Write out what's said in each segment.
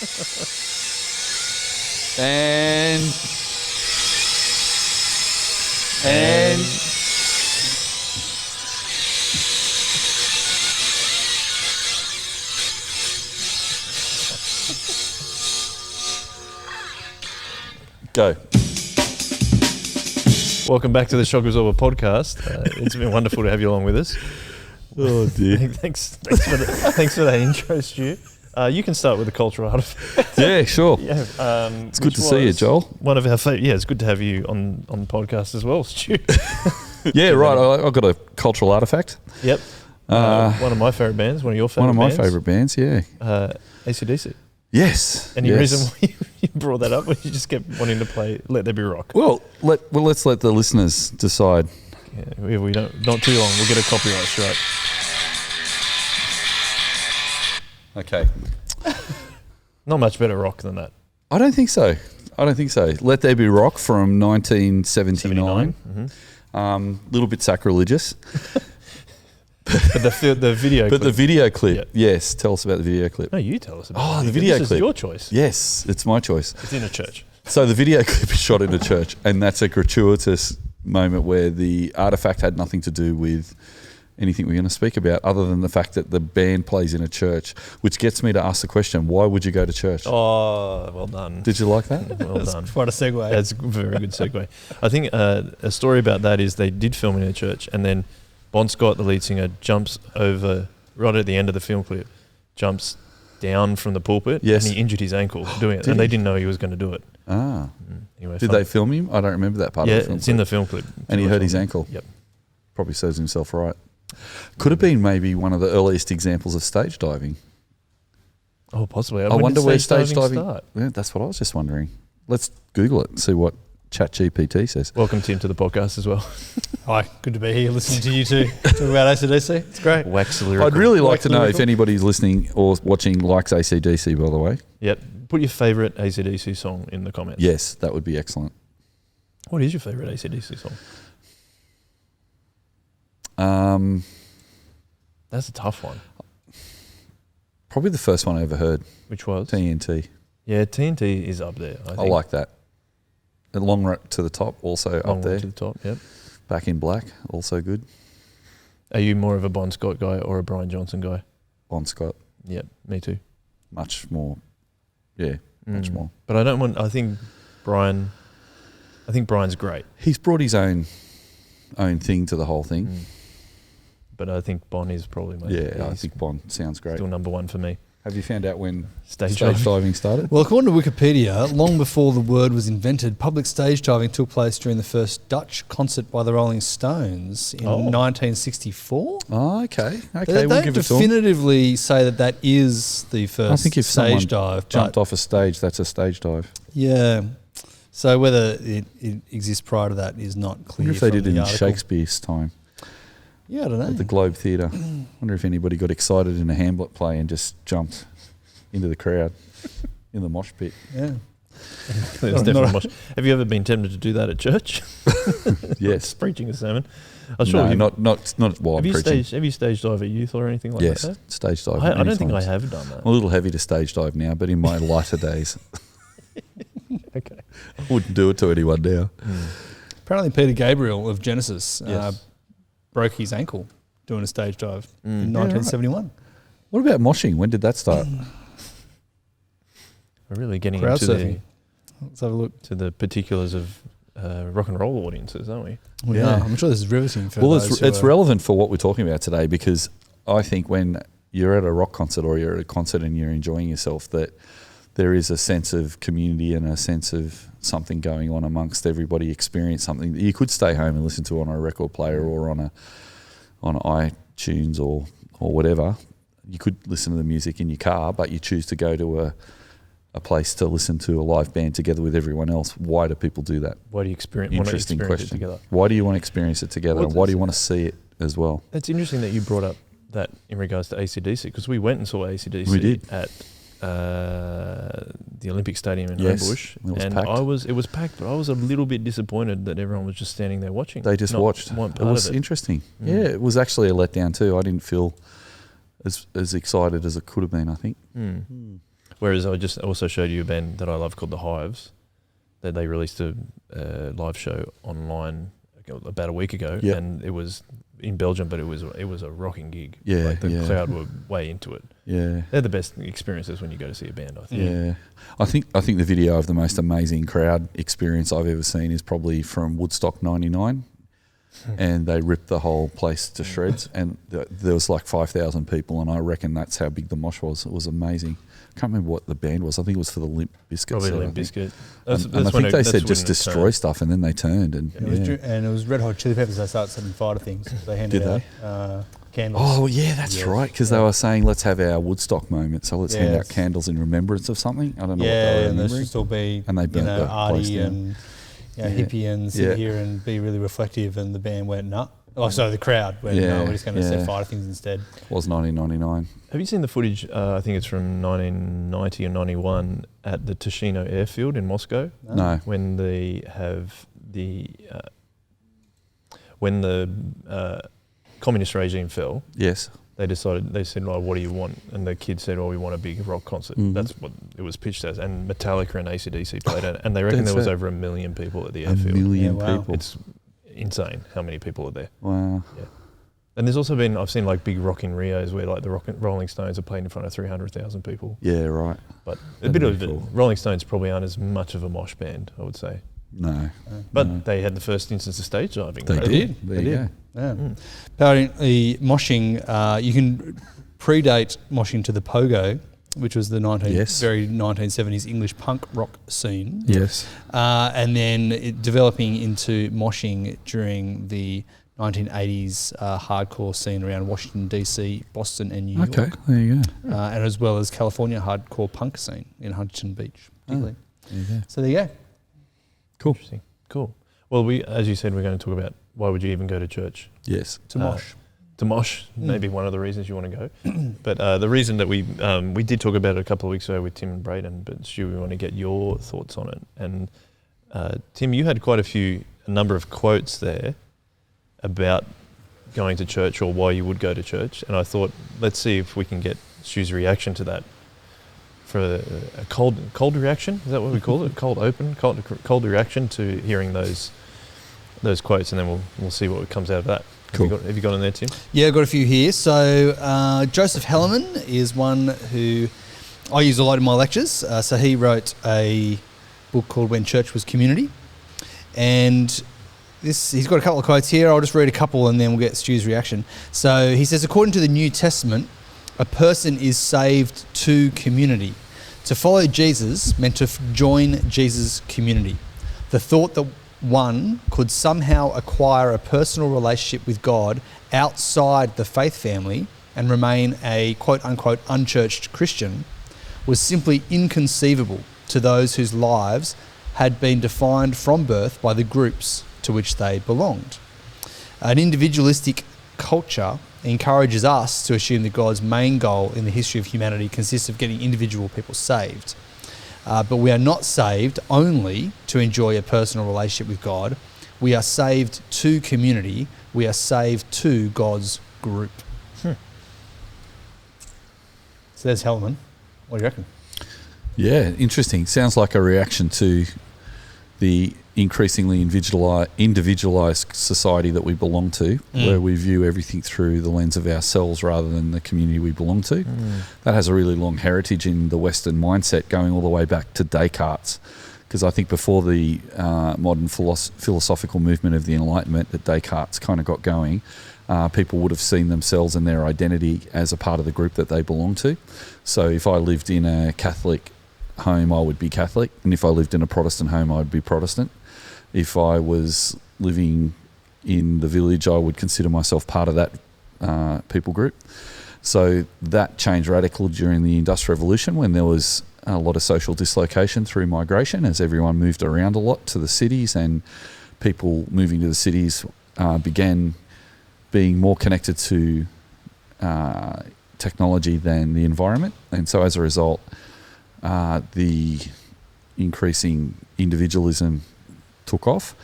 And go. Welcome back to the Shock Absorber podcast. It's been wonderful to have you along with us. Oh dear. Thanks for that intro, Stu. You can start with the cultural artifact. Yeah, sure. Yeah, It's good to see you, Joel. One of our it's good to have you on the podcast as well, Stu. Yeah, right. I've got a cultural artefact. Yep. One of my favourite bands. One of your favourite bands. One of my favourite bands. Yeah. AC/DC. Yes. Any reason why you brought that up? Or you just kept wanting to play "Let There Be Rock"? Well, let's let the listeners decide. Yeah, we don't. Not too long. We'll get a copyright strike. Okay. Not much better rock than that. I don't think so. Let There Be Rock from 1979. Mm-hmm. Little bit sacrilegious. But the video clip. But the video clip, Yep. Yes. Tell us about the video clip. No, you tell us about it. The video clip. This is your choice. Yes, it's my choice. It's in a church. So the video clip is shot in a church, and that's a gratuitous moment where the artefact had nothing to do with anything we're going to speak about other than the fact that the band plays in a church, which gets me to ask the question, why would you go to church? Oh, well done. Did you like that? Well done. Quite a segue. That's a very good segue. I think a story about that is they did film in a church, and then Bon Scott, the lead singer, jumps over right at the end of the film clip, jumps down from the pulpit, Yes. and he injured his ankle doing it, Did and they he? didn't know he was going to do it. Ah. Anyway, Did they film him? I don't remember that part of the film it's clip. in the film clip. And he hurt his ankle? Yep. Probably serves himself right. Could have been maybe one of the earliest examples of stage diving. Oh, possibly. I wonder where stage diving start. Yeah, that's what I was just wondering. Let's Google it and see what ChatGPT says. Welcome, Tim, to the podcast as well. Hi, good to be here listening to you two talk about AC/DC. It's great. Wax lyrical. I'd really like to know lyrical. if anybody's listening or watching likes AC/DC, by the way. Yep. Put your favourite AC/DC song in the comments. Yes, that would be excellent. What is your favourite AC/DC song? That's a tough one. Probably the first one I ever heard, Which was? TNT. Yeah, TNT is up there. I I think. like that. And Long Road to the Top, also Long up Way there. to the top. Yep. Back in Black, also good. Are you more of a Bon Scott guy or a Brian Johnson guy? Bon Scott, Yep, me too. much more. Yeah, much more. But I don't want. I think Brian's great. He's brought his own thing to the whole thing. But I think Bon is probably my. Yeah, I he's think Bon sounds great. still number one for me. Have you found out when Stage stage diving. diving started? Well, according to Wikipedia, long before the word was invented, public stage diving took place during the first Dutch concert by the Rolling Stones in 1964. Oh, okay. They We'll don't give it to 'em. definitively say that is the first I think if stage someone dive. jumped but off a stage, that's a stage dive. yeah. So whether it exists prior to that is not I clear. wonder if they from did it the in article. Shakespeare's time Yeah, I don't know. at the Globe Theatre. I wonder if anybody got excited in a Hamlet play and just jumped into the crowd in the mosh pit. Yeah. There's definitely much. Have you ever been tempted to do that at church? Yes. Preaching a sermon. I'm sure. No, not while Have I'm you preaching. staged? Have you stage dive at youth or anything like Yes, that? stage dive. I many don't think I times. have done that. I'm a little heavy to stage dive now, but in my lighter days, Okay. I wouldn't do it to anyone now. Apparently, Peter Gabriel of Genesis Yes. broke his ankle doing a stage dive in Yeah, right. 1971. What about moshing? When did that start? We're really getting Crowd into surfing. Let's have a look. the particulars of rock and roll audiences, aren't we? Well, Yeah. I'm sure this is riveting for Well, those it's who are- relevant for what we're talking about today, because I think when you're at a rock concert or you're at a concert and you're enjoying yourself, that there is a sense of community and a sense of something going on amongst everybody, experience something that you could stay home and listen to on a record player or on iTunes or whatever. You could listen to the music in your car, but you choose to go to a place to listen to a live band together with everyone else. Why do people do that? Why do you experience? Interesting want to experience question. it together? Why do you want to experience it together, Well, and why do you want to see it as well? It's interesting that you brought up that in regards to AC/DC, because we went and saw AC/DC We did. at the Olympic Stadium in Yes, Homebush, it was and packed. it was packed, but I was a little bit disappointed that everyone was just standing there watching. They just watched. weren't It part was of it. interesting. Mm. Yeah, it was actually a letdown too. I didn't feel as excited as it could have been, I think. Mm. Whereas I just also showed you a band that I love called The Hives, that they released a live show online about a week ago, and it was in Belgium, but it was a rocking gig. Yeah, like the crowd were way into it. Yeah, they're the best experiences when you go to see a band, I think. Yeah, I think the video of the most amazing crowd experience I've ever seen is probably from Woodstock '99, and they ripped the whole place to shreds, and there was like 5,000 people, and I reckon that's how big the mosh was. It was amazing. I can't remember what the band was. I think it was for the Limp Bizkit. Probably Limp Bizkit. And I think they said just destroy stuff, and then they turned. And it was Red Hot Chili Peppers. They started setting fire to things. They handed out candles. Oh yeah, that's right. Because they were saying, let's have our Woodstock moment. So let's hand out candles in remembrance of something. I don't know what they were remembering. And all be and they burnt the place arty down. and hippie and sit here and be really reflective. And the band went nut. Oh, so the crowd went, no, we're just going to set fire to things instead. It was 1999. Have you seen the footage? I think it's from 1990 or 91 at the Tushino airfield in Moscow. No. When they have when the communist regime fell. Yes. They said, "Oh, what do you want?" And the kids said, "Oh, we want a big rock concert." That's what it was pitched as. And Metallica and AC/DC played it, and they reckon there was over 1 million people at the airfield. 1 million people. It's insane how many people are there. Wow. Yeah. And there's also been, I've seen like big Rock in Rios where like the Rolling Stones are playing in front of 300,000 people. Yeah, right. But Rolling Stones probably aren't as much of a mosh band, I would say. No. But they had the first instance of stage diving. They right? did. There you go. Yeah. Apparently, moshing, you can predate moshing to the pogo, which was the very 1970s English punk rock scene. Yes. And then it developing into moshing during the 1980s hardcore scene around Washington, D.C., Boston and New York. Okay, there you go. And as well as California hardcore punk scene in Huntington Beach, particularly. There you go. So there you go. Cool. Interesting. Cool. Well, as you said, we're going to talk about why would you even go to church? Yes. To mosh. To mosh, maybe one of the reasons you want to go. But the reason that we did talk about it a couple of weeks ago with Tim and Braden, but Stu, we want to get your thoughts on it. And Tim, you had quite a number of quotes there about going to church or why you would go to church. And I thought, let's see if we can get Stu's reaction to that. For a cold reaction, is that what we call it? Cold reaction to hearing those quotes, and then we'll see what comes out of that. Cool. Have you got in there, Tim? Yeah, I've got a few here. So Joseph Hellerman is one who I use a lot in my lectures. So he wrote a book called When Church Was Community. And he's got a couple of quotes here. I'll just read a couple and then we'll get Stu's reaction. So he says, according to the New Testament, a person is saved to community. To follow Jesus meant to join Jesus' community. The thought that one could somehow acquire a personal relationship with God outside the faith family and remain a quote-unquote unchurched Christian was simply inconceivable to those whose lives had been defined from birth by the groups to which they belonged. An individualistic culture encourages us to assume that God's main goal in the history of humanity consists of getting individual people saved. But we are not saved only to enjoy a personal relationship with God. We are saved to community. We are saved to God's group. So there's Hellman. What do you reckon? Yeah, interesting. Sounds like a reaction to the increasingly individualised society that we belong to, where we view everything through the lens of ourselves rather than the community we belong to. That has a really long heritage in the Western mindset, going all the way back to Descartes, because I think before the modern philosophical movement of the Enlightenment that Descartes kind of got going, people would have seen themselves and their identity as a part of the group that they belong to. So if I lived in a Catholic home, I would be Catholic, and if I lived in a Protestant home, I'd be Protestant. If I was living in the village, I would consider myself part of that people group. So that changed radically during the Industrial Revolution, when there was a lot of social dislocation through migration, as everyone moved around a lot to the cities, and people moving to the cities began being more connected to technology than the environment. And so as a result, the increasing individualism took off.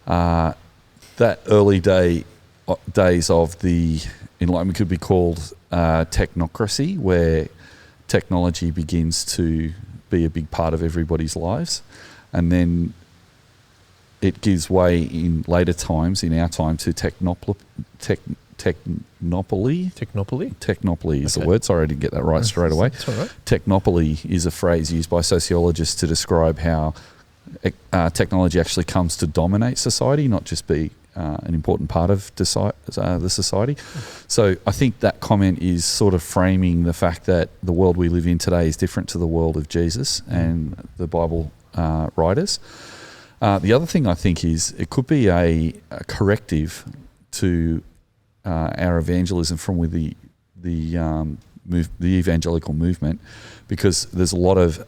That early days of the Enlightenment could be called technocracy, where technology begins to be a big part of everybody's lives, and then it gives way in later times, in our time, to technopoly. Technopoly is the word. Sorry, I didn't get that right straight away. That's all right. Technopoly is a phrase used by sociologists to describe how technology actually comes to dominate society, not just be an important part of the society. So I think that comment is sort of framing the fact that the world we live in today is different to the world of Jesus and the Bible writers. The other thing I think is it could be a corrective to our evangelism from with the evangelical movement, because there's a lot of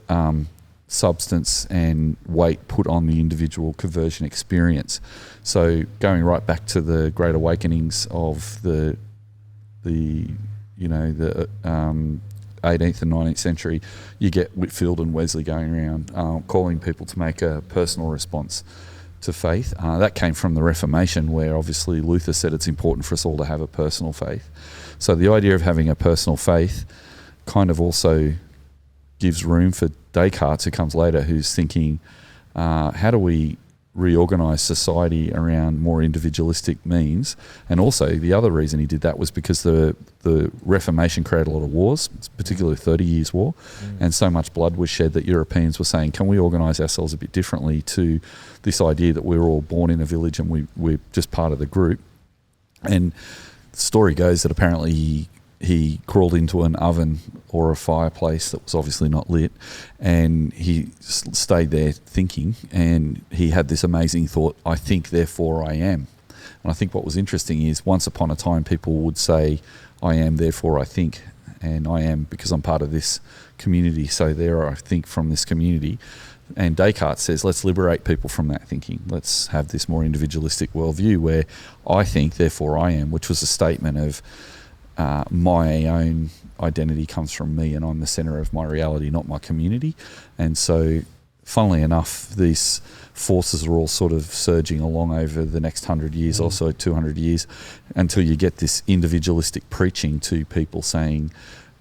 substance and weight put on the individual conversion experience. So going right back to the Great Awakenings of the 18th and 19th century, you get Whitefield and Wesley going around calling people to make a personal response to faith. That came from the Reformation, where obviously Luther said it's important for us all to have a personal faith. So the idea of having a personal faith kind of also gives room for Descartes, who comes later, who's thinking, how do we reorganise society around more individualistic means? And also the other reason he did that was because the Reformation created a lot of wars, particularly the 30 Years' War, and so much blood was shed that Europeans were saying, can we organise ourselves a bit differently to this idea that we're all born in a village and we're just part of the group? And the story goes that apparently he crawled into an oven or a fireplace that was obviously not lit, and he stayed there thinking, and he had this amazing thought, I think, therefore I am. And I think what was interesting is once upon a time people would say, I am, therefore I think, and I am because I'm part of this community, so there I think from this community. And Descartes says, let's liberate people from that thinking. Let's have this more individualistic worldview where I think, therefore I am, which was a statement of my own identity comes from me and I'm the centre of my reality, not my community. And so, funnily enough, these forces are all sort of surging along over the next 100 years or so, 200 years, until you get this individualistic preaching to people saying,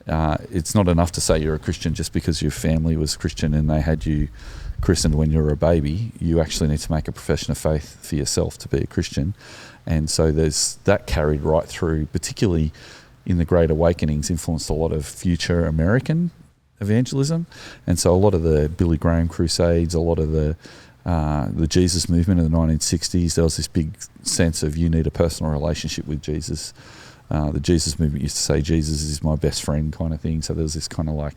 it's not enough to say you're a Christian just because your family was Christian and they had you christened when you were a baby. You actually need to make a profession of faith for yourself to be a Christian. And so there's that carried right through, particularly in the Great Awakenings, influenced a lot of future American evangelism. And so a lot of the Billy Graham crusades, a lot of the Jesus movement in the 1960s, there was this big sense of you need a personal relationship with Jesus. The Jesus movement used to say, Jesus is my best friend kind of thing. So there was this kind of like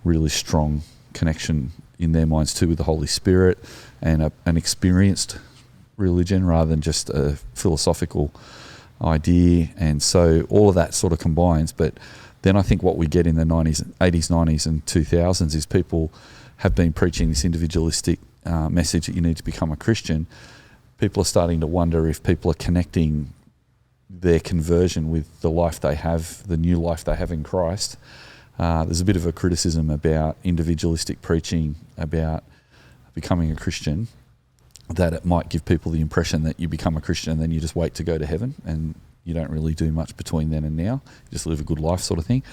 really strong connection in their minds too with the Holy Spirit and an experienced religion rather than just a philosophical idea. And so all of that sort of combines. But then I think what we get in the 80s, 90s and 2000s is people have been preaching this individualistic message that you need to become a Christian. People are starting to wonder if people are connecting their conversion with the life they have, the new life they have in Christ. There's a bit of a criticism about individualistic preaching about becoming a Christian, that it might give people the impression that you become a Christian and then you just wait to go to heaven and you don't really do much between then and now. You just live a good life sort of thing.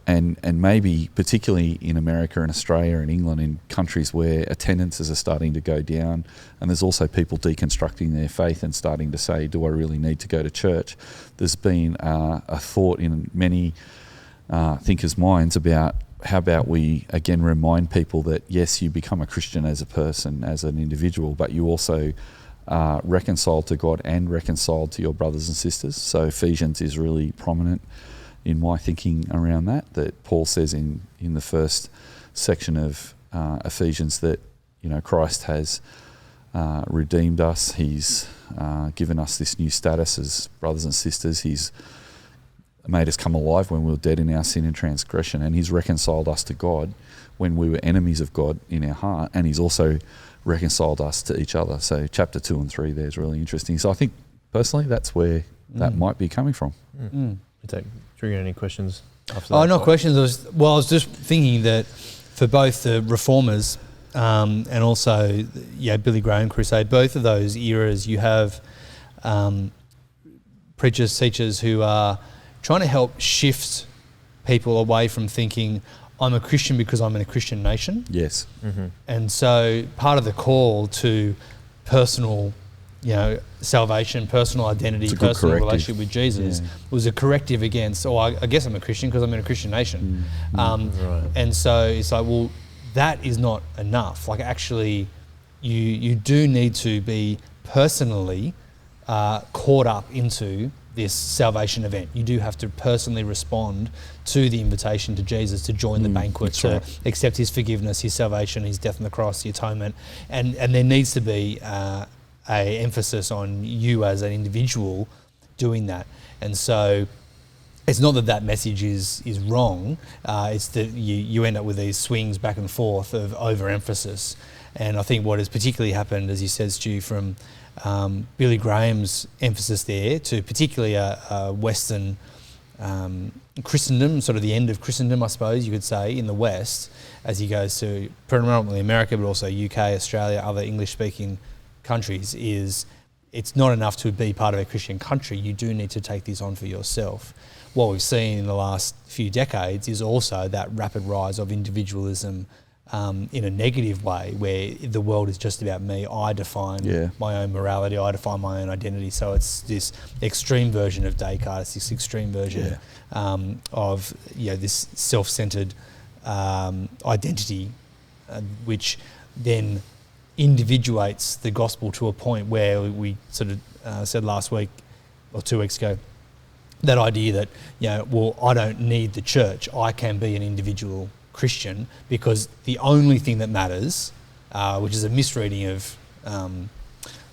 And maybe particularly in America and Australia and England, in countries where attendances are starting to go down, and there's also people deconstructing their faith and starting to say, do I really need to go to church? There's been a thought in many thinkers' minds about how about we again remind people that yes, you become a Christian as a person, as an individual, but you also are reconciled to God and reconciled to your brothers and sisters. So Ephesians is really prominent in my thinking around that Paul says in the first section of Ephesians that, you know, Christ has redeemed us. He's given us this new status as brothers and sisters. He's made us come alive when we were dead in our sin and transgression, and he's reconciled us to God when we were enemies of God in our heart, and he's also reconciled us to each other. So chapter 2 and 3 there is really interesting. So I think personally that's where that might be coming from. Trigger any questions after that? Oh, no questions. I was just thinking that for both the Reformers and also Billy Graham crusade, both of those eras, you have preachers, teachers who are trying to help shift people away from thinking, I'm a Christian because I'm in a Christian nation. Yes. Mm-hmm. And so part of the call to personal, salvation, personal identity, personal corrective. relationship with Jesus was a corrective against, I guess I'm a Christian because I'm in a Christian nation. Right. And so it's like, well, that is not enough. Like actually, you do need to be personally caught up into this salvation event. You do have to personally respond to the invitation to Jesus to join the banquet, to accept his forgiveness, his salvation, his death on the cross, the atonement. And there needs to be a emphasis on you as an individual doing that. And so it's not that message is wrong, it's that you end up with these swings back and forth of overemphasis. And I think what has particularly happened, as you said, Stu, from Billy Graham's emphasis there to particularly a Western Christendom, sort of the end of Christendom, I suppose you could say, in the West, as he goes to predominantly America, but also UK, Australia, other English-speaking countries, is it's not enough to be part of a Christian country. You do need to take this on for yourself. What we've seen in the last few decades is also that rapid rise of individualism in a negative way, where the world is just about me. I define my own morality, I define my own identity. So it's this extreme version of Descartes, it's this extreme version of this self-centered identity, which then individuates the gospel to a point where we sort of said last week or 2 weeks ago, that idea that, I don't need the church, I can be an individual Christian, because the only thing that matters, which is a misreading of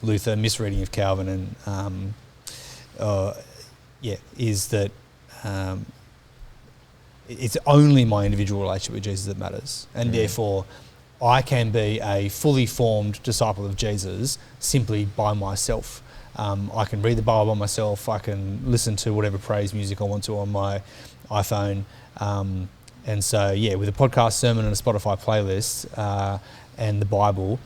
Luther, misreading of Calvin, and is that it's only my individual relationship with Jesus that matters, and therefore I can be a fully formed disciple of Jesus simply by myself. I can read the Bible by myself, I can listen to whatever praise music I want to on my iPhone, and so, with a podcast sermon and a Spotify playlist and the Bible,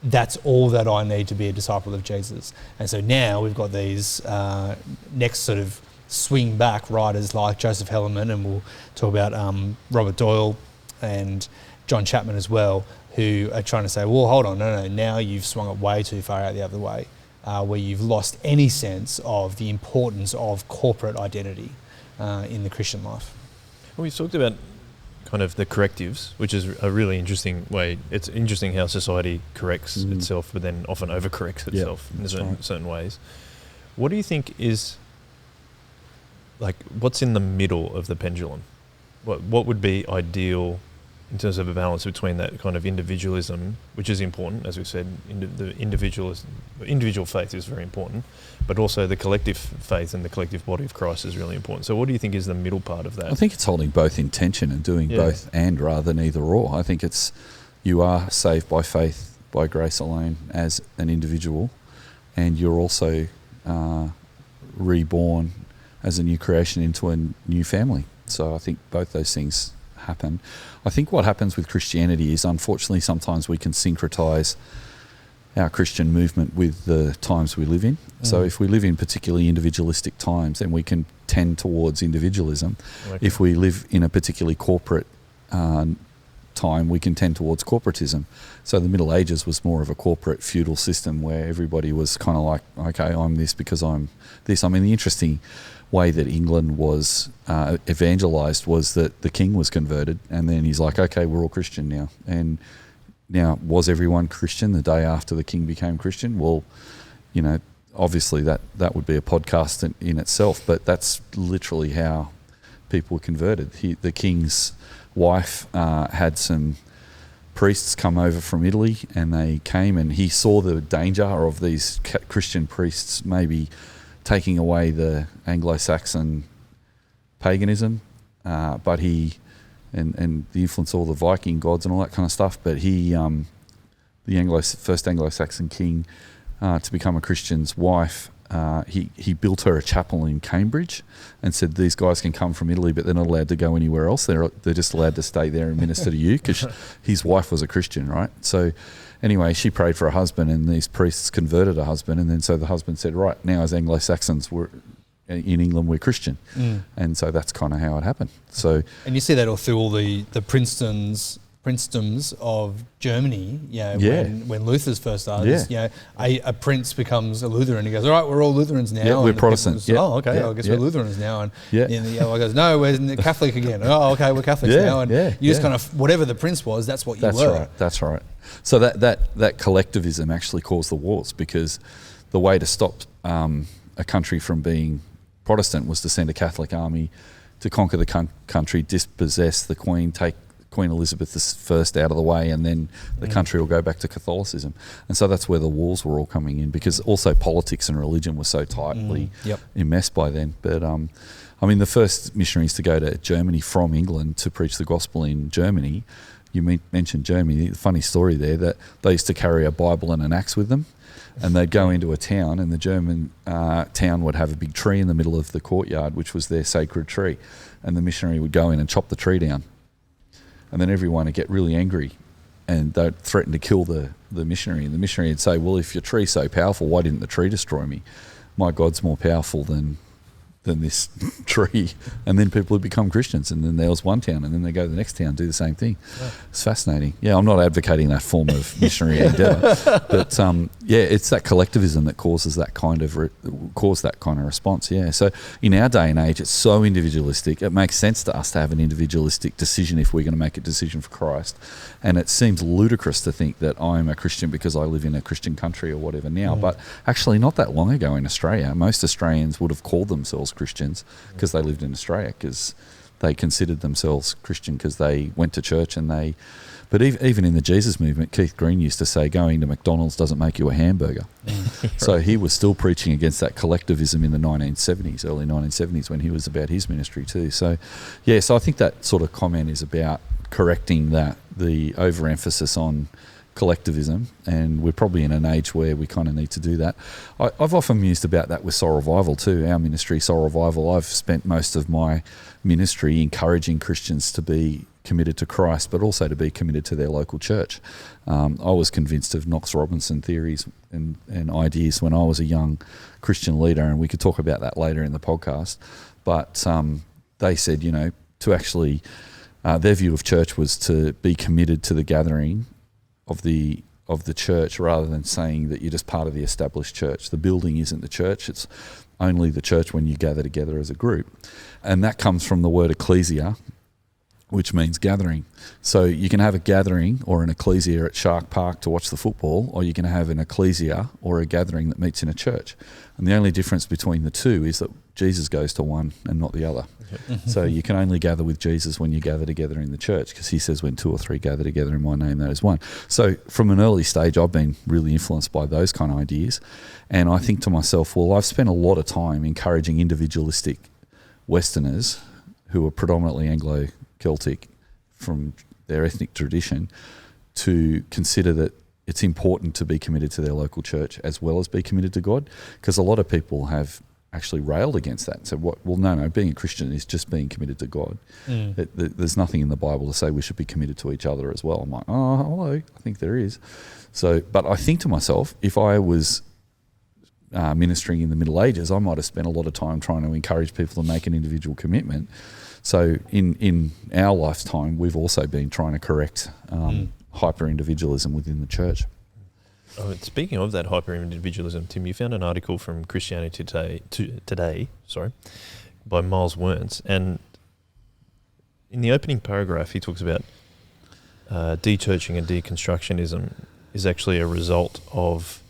that's all that I need to be a disciple of Jesus. And so now we've got these next sort of swing back writers like Joseph Hellerman, and we'll talk about Robert Doyle and John Chapman as well, who are trying to say, well, hold on, no, now you've swung it way too far out the other way, where you've lost any sense of the importance of corporate identity in the Christian life. Well, we've talked about kind of the correctives, which is a really interesting way. It's interesting how society corrects itself, but then often overcorrects itself in certain ways. What do you think is, like, what's in the middle of the pendulum? What would be ideal in terms of a balance between that kind of individualism, which is important, as we've said, the individual faith is very important, but also the collective faith and the collective body of Christ is really important. So what do you think is the middle part of that? I think it's holding both in tension and doing both and rather than either or. I think it's, you are saved by faith, by grace alone as an individual, and you're also reborn as a new creation into a new family. So I think both those things happen. I think what happens with Christianity is, unfortunately, sometimes we can syncretize our Christian movement with the times we live in. So if we live in particularly individualistic times, then we can tend towards individualism. Okay. If we live in a particularly corporate time, we can tend towards corporatism. So the Middle Ages was more of a corporate feudal system where everybody was kind of like, okay, I'm this because I'm this. I mean, the interesting way that England was evangelized was that the king was converted, and then he's like, okay, we're all Christian now. And now, was everyone Christian the day after the king became Christian? Well, obviously that would be a podcast in itself, but that's literally how people were converted. The king's wife had some priests come over from Italy, and they came, and he saw the danger of these Christian priests maybe taking away the Anglo-Saxon paganism, but he and the influence of all the Viking gods and all that kind of stuff. But he, the first Anglo-Saxon king to become a Christian's wife, he built her a chapel in Cambridge and said, these guys can come from Italy, but they're not allowed to go anywhere else. They're just allowed to stay there and minister to you, because his wife was a Christian, right? So anyway, she prayed for a husband, and these priests converted her husband, and then so the husband said, right, now as Anglo-Saxons, in England we're Christian. And so that's kind of how it happened. So, and you see that all through all the princedoms of Germany, when Luther's first started, a prince becomes a Lutheran. He goes, all right, we're all Lutherans now. Yeah, we're Protestants. Oh, okay, I guess we're Lutherans now. And the other goes, no, we're Catholic again. Oh, okay, we're Catholics now. And you just kind of, whatever the prince was, that's what you were. That's right. So that collectivism actually caused the wars, because the way to stop a country from being Protestant was to send a Catholic army to conquer the country, dispossess the Queen, take Queen Elizabeth I out of the way, and then the country will go back to Catholicism. And so that's where the wars were all coming in, because also politics and religion were so tightly enmeshed by then. But I mean, the first missionaries to go to Germany from England to preach the gospel in Germany, you mentioned Germany, the funny story there, that they used to carry a Bible and an axe with them, and they'd go into a town, and the German town would have a big tree in the middle of the courtyard, which was their sacred tree, and the missionary would go in and chop the tree down. And then everyone would get really angry, and they'd threaten to kill the missionary. And the missionary would say, well, if your tree's so powerful, why didn't the tree destroy me? My God's more powerful than this tree. And then people would become Christians, and then there was one town, and then they go to the next town and do the same thing. Yeah. It's fascinating. Yeah, I'm not advocating that form of missionary endeavour, but it's that collectivism that causes that kind of response. Yeah. So in our day and age, it's so individualistic. It makes sense to us to have an individualistic decision if we're going to make a decision for Christ. And it seems ludicrous to think that I'm a Christian because I live in a Christian country or whatever now. But actually, not that long ago in Australia, most Australians would have called themselves Christians because they lived in Australia, because they considered themselves Christian because they went to church but even in the Jesus movement, Keith Green used to say going to McDonald's doesn't make you a hamburger. So he was still preaching against that collectivism in the early 1970s when he was about his ministry too. So I think that sort of comment is about correcting the overemphasis on collectivism, and we're probably in an age where we kind of need to do that. I've often mused about that with Soul Revival too, our ministry, Soul Revival. I've spent most of my ministry encouraging Christians to be committed to Christ, but also to be committed to their local church. I was convinced of Knox Robinson theories and ideas when I was a young Christian leader, and we could talk about that later in the podcast. But they said, to actually, their view of church was to be committed to the gathering of the church, rather than saying that you're just part of the established church. The building isn't the church, it's only the church when you gather together as a group. And that comes from the word ecclesia, which means gathering. So you can have a gathering or an ecclesia at Shark Park to watch the football, or you can have an ecclesia or a gathering that meets in a church. And the only difference between the two is that Jesus goes to one and not the other. So you can only gather with Jesus when you gather together in the church, because he says when 2 or 3 gather together in my name, that is one. So from an early stage, I've been really influenced by those kind of ideas. And I think to myself, well, I've spent a lot of time encouraging individualistic Westerners who are predominantly Anglo-Celtic from their ethnic tradition to consider that it's important to be committed to their local church as well as be committed to God, because a lot of people have actually railed against that and said, well, no, being a Christian is just being committed to God. There's nothing in the Bible to say we should be committed to each other as well. I'm like, oh, hello, I think there is. So, but I think to myself, if I was ministering in the Middle Ages, I might have spent a lot of time trying to encourage people to make an individual commitment. So in our lifetime, we've also been trying to correct hyper-individualism within the church. Oh, speaking of that hyper-individualism, Tim, you found an article from Christianity Today, by Miles Wernz, and in the opening paragraph, he talks about de-churching and deconstructionism is actually a result of,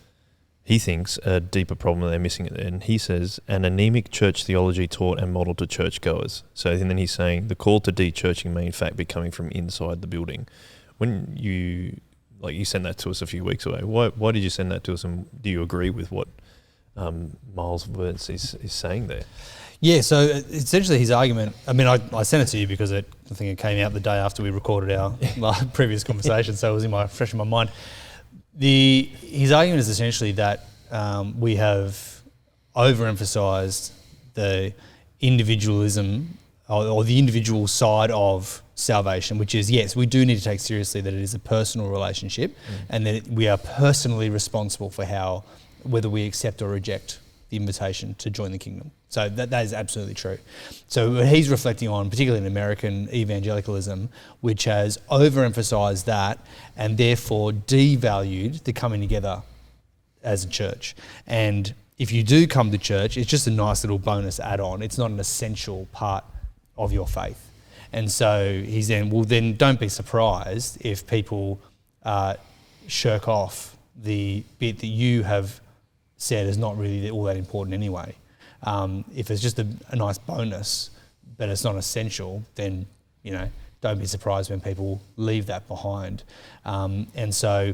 he thinks, a deeper problem that they're missing. And he says, an anemic church theology taught and modelled to churchgoers. So and then he's saying the call to de-churching may in fact be coming from inside the building. When you sent that to us a few weeks away, why did you send that to us, and do you agree with what Miles Wernz is saying there? Yeah, so essentially his argument, I mean, I sent it to you because I think it came out the day after we recorded our previous conversation, so it was fresh in my mind. His argument is essentially that we have overemphasised the individualism or the individual side of salvation, which is, yes, we do need to take seriously that it is a personal relationship and that we are personally responsible for whether we accept or reject the invitation to join the kingdom. So that is absolutely true. So he's reflecting on, particularly in American evangelicalism, which has overemphasized that and therefore devalued the coming together as a church. And if you do come to church, it's just a nice little bonus add-on. It's not an essential part of your faith. And so he's then, well, then don't be surprised if people shirk off the bit that you have said is not really all that important anyway. If it's just a nice bonus, but it's not essential, then, don't be surprised when people leave that behind. And so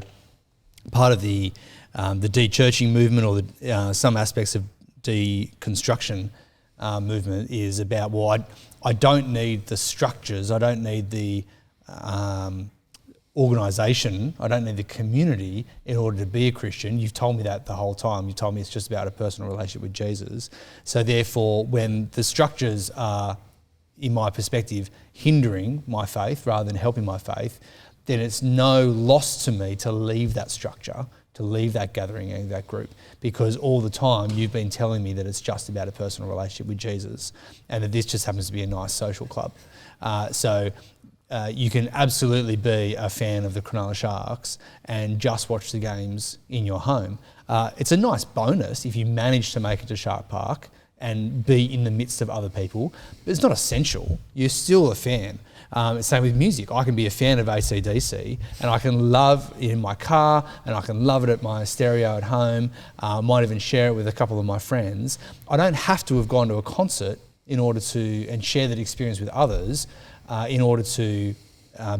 part of the de-churching movement, or some aspects of deconstruction movement, is about, well, I don't need the structures, I don't need the organisation, I don't need the community in order to be a Christian. You've told me that the whole time. You told me it's just about a personal relationship with Jesus. So therefore, when the structures are, in my perspective, hindering my faith rather than helping my faith, then it's no loss to me to leave that structure, to leave that gathering and that group, because all the time you've been telling me that it's just about a personal relationship with Jesus and that this just happens to be a nice social club. You can absolutely be a fan of the Cronulla Sharks and just watch the games in your home. It's a nice bonus if you manage to make it to Shark Park and be in the midst of other people, but it's not essential. You're still a fan. Same with music. I can be a fan of AC/DC and I can love it in my car and I can love it at my stereo at home. Might even share it with a couple of my friends. I don't have to have gone to a concert in order to, and share that experience with others in order to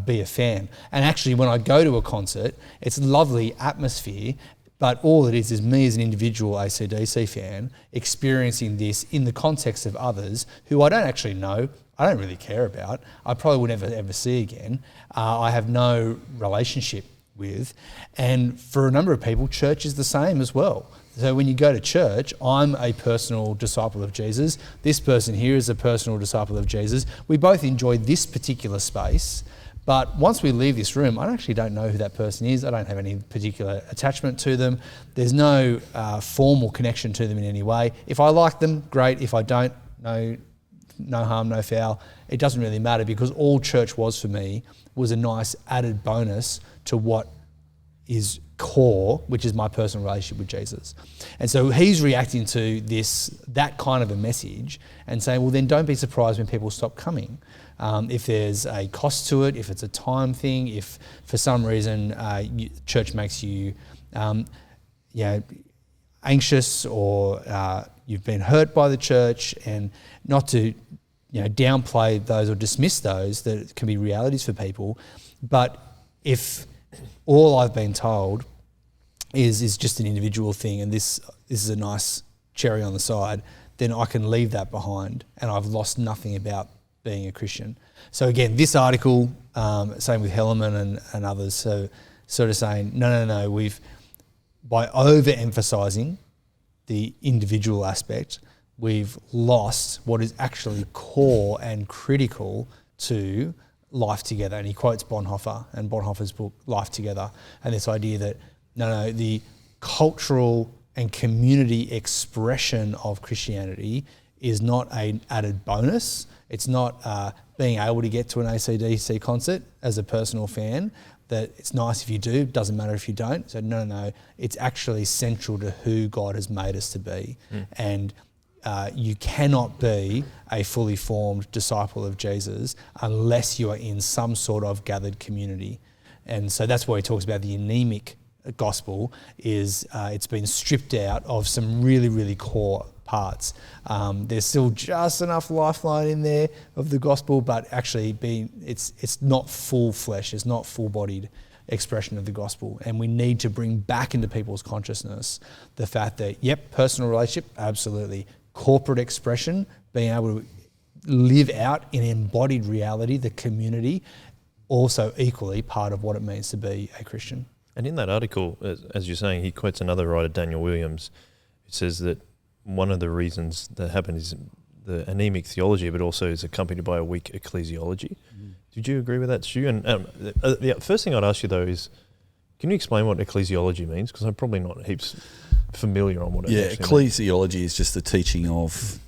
be a fan. And actually, when I go to a concert, it's a lovely atmosphere, but all it is me as an individual AC/DC fan experiencing this in the context of others who I don't actually know, I don't really care about, I probably will never ever see again, I have no relationship with. And for a number of people, church is the same as well. So when you go to church, I'm a personal disciple of Jesus. This person here is a personal disciple of Jesus. We both enjoy this particular space, but once we leave this room, I actually don't know who that person is. I don't have any particular attachment to them. There's no formal connection to them in any way. If I like them, great. If I don't, no harm, no foul. It doesn't really matter, because all church was for me was a nice added bonus to what is core, which is my personal relationship with Jesus. And so he's reacting to that kind of a message and saying, well, then don't be surprised when people stop coming. If there's a cost to it, if it's a time thing, if for some reason church makes you anxious, or you've been hurt by the church, and not to downplay those or dismiss those, that can be realities for people. But if all I've been told is just an individual thing, and this is a nice cherry on the side, then I can leave that behind and I've lost nothing about being a Christian. So again, this article, same with Hellerman and others, so sort of saying, no, we've, by overemphasizing the individual aspect, we've lost what is actually core and critical to life together. And he quotes Bonhoeffer and Bonhoeffer's book, Life Together, and this idea that, no, the cultural and community expression of Christianity is not an added bonus. It's not being able to get to an AC/DC concert as a personal fan, that it's nice if you do, doesn't matter if you don't. So no, it's actually central to who God has made us to be. And you cannot be a fully formed disciple of Jesus unless you are in some sort of gathered community. And so that's why he talks about the anemic gospel, is it's been stripped out of some really, really core parts. There's still just enough lifeline in there of the gospel, but actually it's not full flesh, it's not full-bodied expression of the gospel. And we need to bring back into people's consciousness the fact that, yep, personal relationship, absolutely. Corporate expression, being able to live out in embodied reality, the community, also equally part of what it means to be a Christian. And in that article, as you're saying, he quotes another writer, Daniel Williams, who says that one of the reasons that happened is the anemic theology, but also is accompanied by a weak ecclesiology. Did you agree with that, Stu? And the first thing I'd ask you, though, is can you explain what ecclesiology means? Because I'm probably not heaps familiar on what it Yeah, actually means. ecclesiology is just the teaching of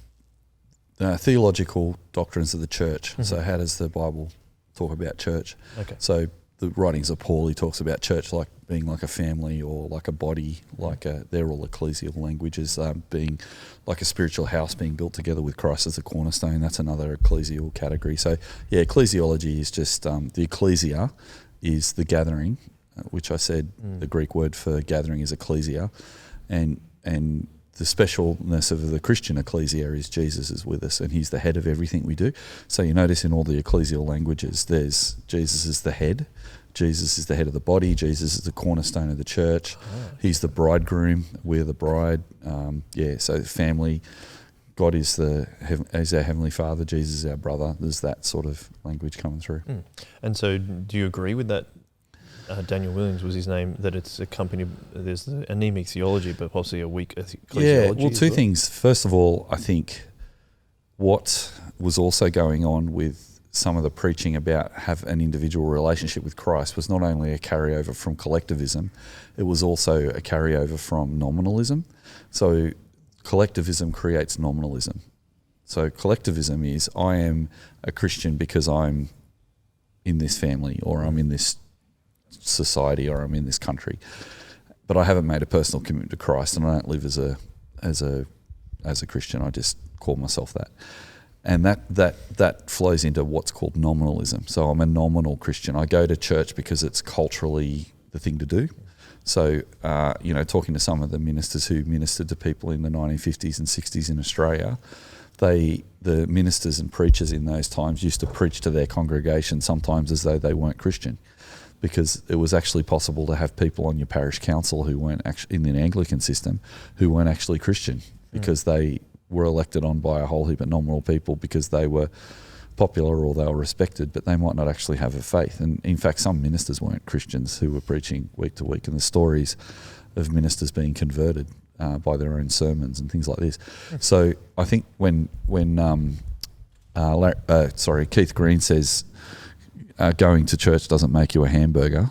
theological doctrines of the church. Mm-hmm. So how does the Bible talk about church? Okay. So the writings of Paul, he talks about church like being like a family or like a body, they're all ecclesial languages, being like a spiritual house being built together with Christ as the cornerstone. That's another ecclesial category. So yeah, ecclesiology is just the ecclesia is the gathering, which I said the Greek word for gathering is ecclesia, and the specialness of the Christian ecclesia is Jesus is with us and he's the head of everything we do. So you notice in all the ecclesial languages, there's Jesus is the head, Jesus is the head of the body, Jesus is the cornerstone of the church, he's the bridegroom, we're the bride. So family, God is our Heavenly Father, Jesus is our brother. There's that sort of language coming through. And so do you agree with that? Daniel Williams was his name, that it's accompanied, there's the anemic theology, but possibly a weak ecclesiology. Yeah, well, two things. First of all, I think what was also going on with some of the preaching about have an individual relationship with Christ was not only a carryover from collectivism, it was also a carryover from nominalism. So collectivism creates nominalism. So collectivism is I am a Christian because I'm in this family or I'm in this society or I'm in this country, but I haven't made a personal commitment to Christ and I don't live as a Christian. I just call myself that, and that flows into what's called nominalism. So I'm a nominal Christian. I go to church because it's culturally the thing to do. So talking to some of the ministers who ministered to people in the 1950s and 60s in Australia, the ministers and preachers in those times used to preach to their congregation sometimes as though they weren't Christian, because it was actually possible to have people on your parish council who weren't actually in the Anglican system who weren't actually Christian, because they were elected on by a whole heap of nominal people because they were popular or they were respected, but they might not actually have a faith. And in fact, some ministers weren't Christians who were preaching week to week, and the stories of ministers being converted by their own sermons and things like this. So I think when Keith Green says, going to church doesn't make you a hamburger,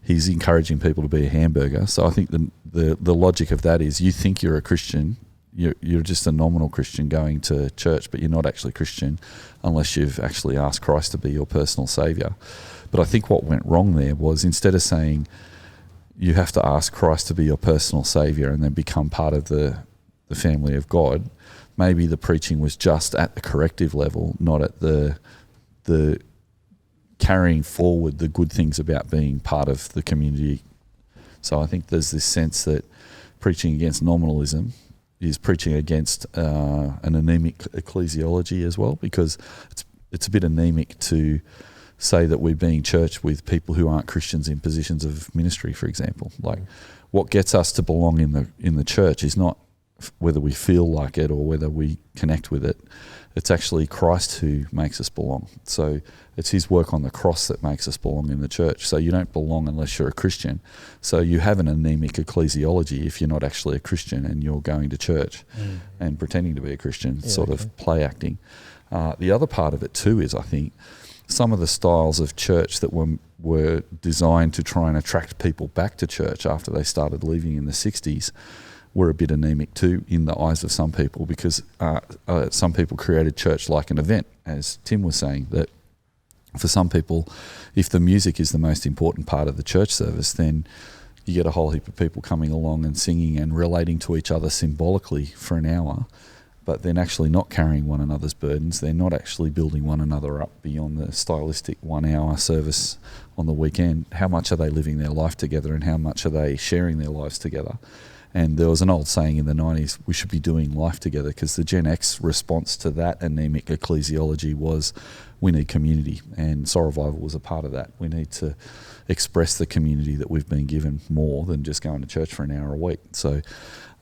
he's encouraging people to be a hamburger. So I think the logic of that is you think you're a Christian, you're just a nominal Christian going to church, but you're not actually Christian unless you've actually asked Christ to be your personal saviour. But I think what went wrong there was, instead of saying you have to ask Christ to be your personal saviour and then become part of the family of God, maybe the preaching was just at the corrective level, not at the carrying forward the good things about being part of the community. So I think there's this sense that preaching against nominalism is preaching against an anemic ecclesiology as well, because it's a bit anemic to say that we're being church with people who aren't Christians in positions of ministry, for example. Like, what gets us to belong in the church is not whether we feel like it or whether we connect with it. It's actually Christ who makes us belong. So it's his work on the cross that makes us belong in the church. So you don't belong unless you're a Christian. So you have an anemic ecclesiology if you're not actually a Christian and you're going to church and pretending to be a Christian, of play acting. The other part of it too is, I think, some of the styles of church that were designed to try and attract people back to church after they started leaving in the 60s were a bit anemic too in the eyes of some people, because some people created church like an event, as Tim was saying, that for some people, if the music is the most important part of the church service, then you get a whole heap of people coming along and singing and relating to each other symbolically for an hour, but then actually not carrying one another's burdens. They're not actually building one another up beyond the stylistic 1 hour service on the weekend. How much are they living their life together, and how much are they sharing their lives together? And there was an old saying in the 90s, we should be doing life together, because the Gen X response to that anemic ecclesiology was, we need community. And Soul Revival was a part of that. We need to express the community that we've been given more than just going to church for an hour a week. So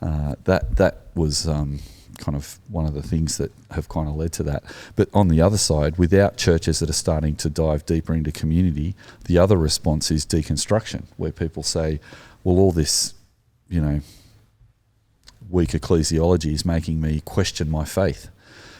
that was kind of one of the things that have kind of led to that. But on the other side, without churches that are starting to dive deeper into community, the other response is deconstruction, where people say, well, all this, weak ecclesiology is making me question my faith.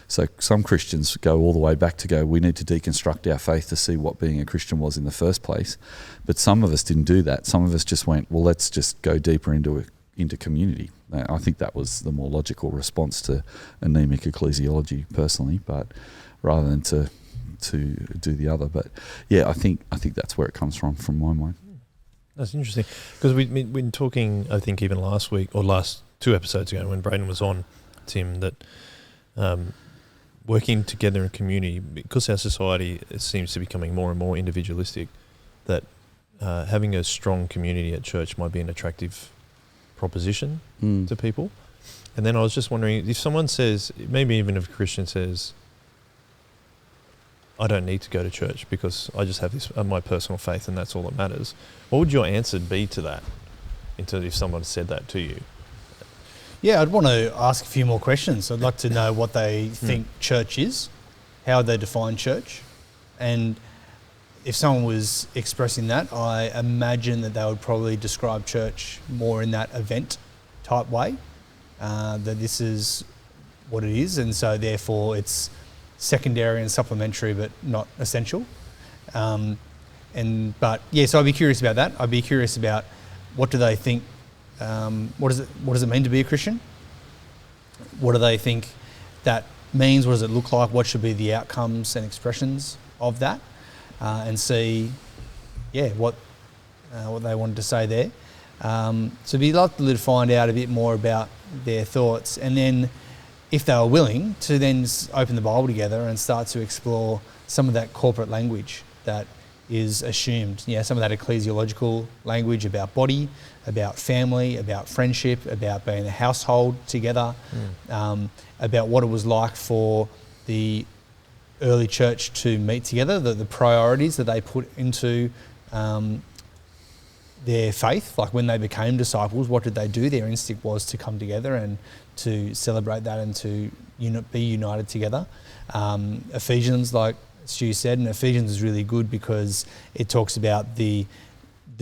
So some Christians go all the way back to go, we need to deconstruct our faith to see what being a Christian was in the first place. But some of us didn't do that. Some of us just went, well, let's just go deeper into into community. I think that was the more logical response to anemic ecclesiology, personally, but rather than to do the other. But yeah, I think that's where it comes from my mind. That's interesting, because we've been talking, I think even last week or last 2 episodes ago when Braden was on, Tim, that working together in community, because our society seems to be becoming more and more individualistic, that having a strong community at church might be an attractive proposition to people. And then I was just wondering, if someone says, maybe even if a Christian says, I don't need to go to church because I just have this my personal faith and that's all that matters, what would your answer be to that, if someone said that to you? Yeah, I'd want to ask a few more questions. I'd like to know what they think church is, how they define church, and if someone was expressing that, I imagine that they would probably describe church more in that event type way, that this is what it is, and so therefore it's secondary and supplementary but not essential. So I'd be curious about that. I'd be curious about what do they think, what does it mean to be a Christian? What do they think that means? What does it look like? What should be the outcomes and expressions of that? And see, what they wanted to say there. So it'd be lovely to find out a bit more about their thoughts, and then if they were willing to then open the Bible together and start to explore some of that corporate language that is assumed, some of that ecclesiological language about body, about family, about friendship, about being a household together, about what it was like for the early church to meet together, the priorities that they put into their faith, like when they became disciples, what did they do? Their instinct was to come together and to celebrate that and to be united together. Ephesians, like Stu said, and Ephesians is really good because it talks about the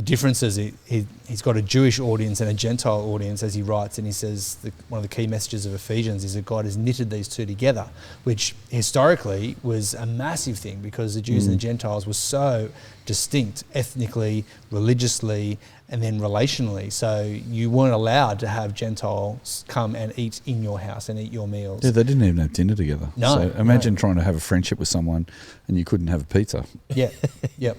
differences. He's got a Jewish audience and a Gentile audience as he writes, and he says one of the key messages of Ephesians is that God has knitted these two together, which historically was a massive thing because the Jews and the Gentiles were so distinct ethnically, religiously, and then relationally. So you weren't allowed to have Gentiles come and eat in your house and eat your meals. Yeah, they didn't even have dinner together. No. So imagine trying to have a friendship with someone and you couldn't have a pizza. Yeah, yep.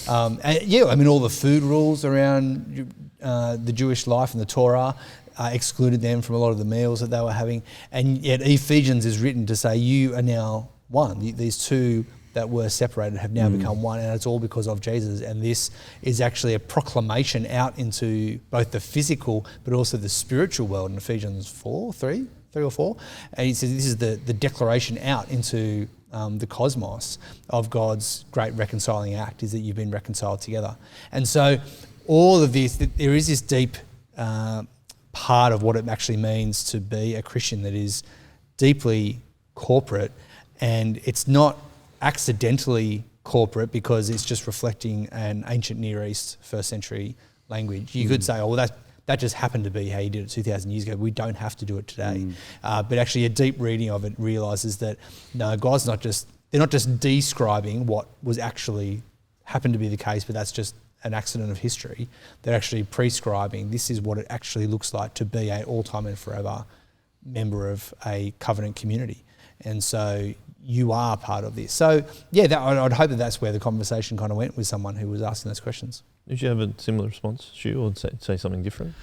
All the food rules around the Jewish life and the Torah excluded them from a lot of the meals that they were having. And yet Ephesians is written to say you are now one. These two that were separated have now become one, and it's all because of Jesus. And this is actually a proclamation out into both the physical but also the spiritual world in Ephesians 3 or 4. And he says this is the declaration out into the cosmos of God's great reconciling act, is that you've been reconciled together. And so all of this, there is this deep part of what it actually means to be a Christian that is deeply corporate, and it's not accidentally corporate because it's just reflecting an ancient Near East first century language. You could say, oh, well, that just happened to be how you did it 2,000 years ago. We don't have to do it today. But actually a deep reading of it realises that, no, God's they're not just describing what was actually happened to be the case, but that's just an accident of history. They're actually prescribing this is what it actually looks like to be an all-time and forever member of a covenant community. And so you are part of this. So I'd hope that that's where the conversation kind of went with someone who was asking those questions. Did you have a similar response, Stu, or say something different?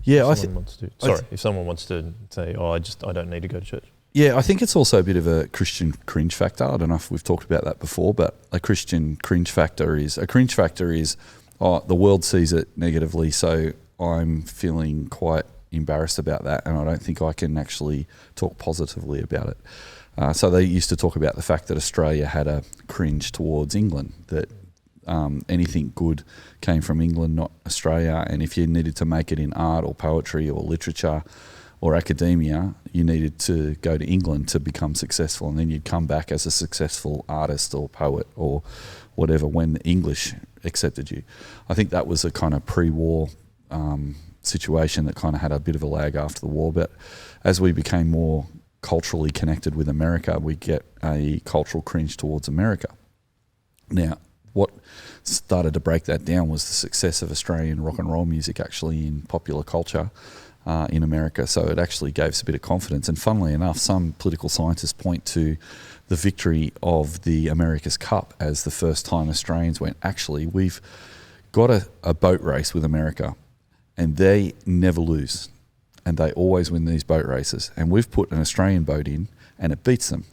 Yeah, if someone wants to say, I don't need to go to church. Yeah, I think it's also a bit of a Christian cringe factor. I don't know if we've talked about that before, but a Christian cringe factor is the world sees it negatively, so I'm feeling quite embarrassed about that, and I don't think I can actually talk positively about it. So they used to talk about the fact that Australia had a cringe towards England, that anything good came from England, not Australia, and if you needed to make it in art or poetry or literature or academia, you needed to go to England to become successful, and then you'd come back as a successful artist or poet or whatever when the English accepted you. I think that was a kind of pre-war situation that kind of had a bit of a lag after the war, but as we became more culturally connected with America, we get a cultural cringe towards America. Now, what started to break that down was the success of Australian rock and roll music actually in popular culture in America. So it actually gave us a bit of confidence. And funnily enough, some political scientists point to the victory of the America's Cup as the first time Australians went, actually, we've got a boat race with America and they never lose. And they always win these boat races. And we've put an Australian boat in and it beats them.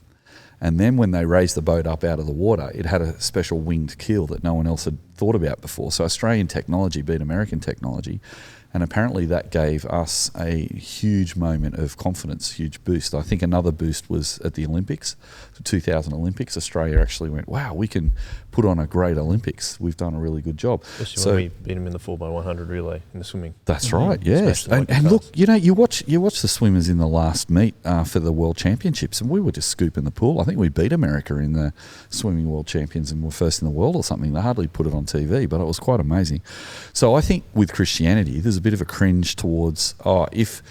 And then when they raised the boat up out of the water, it had a special winged keel that no one else had thought about before. So Australian technology beat American technology. And apparently that gave us a huge moment of confidence, huge boost. I think another boost was at the Olympics, the 2000 Olympics. Australia actually went, wow, we can put on a great Olympics. We've done a really good job. Especially when we beat them in the 4x100 relay in the swimming. That's right, yes. And look, you watch the swimmers in the last meet for the World Championships, and we were just scooping the pool. I think we beat America in the swimming World Champions and were first in the world or something. They hardly put it on TV, but it was quite amazing. So I think with Christianity, there's a bit of a cringe towards, if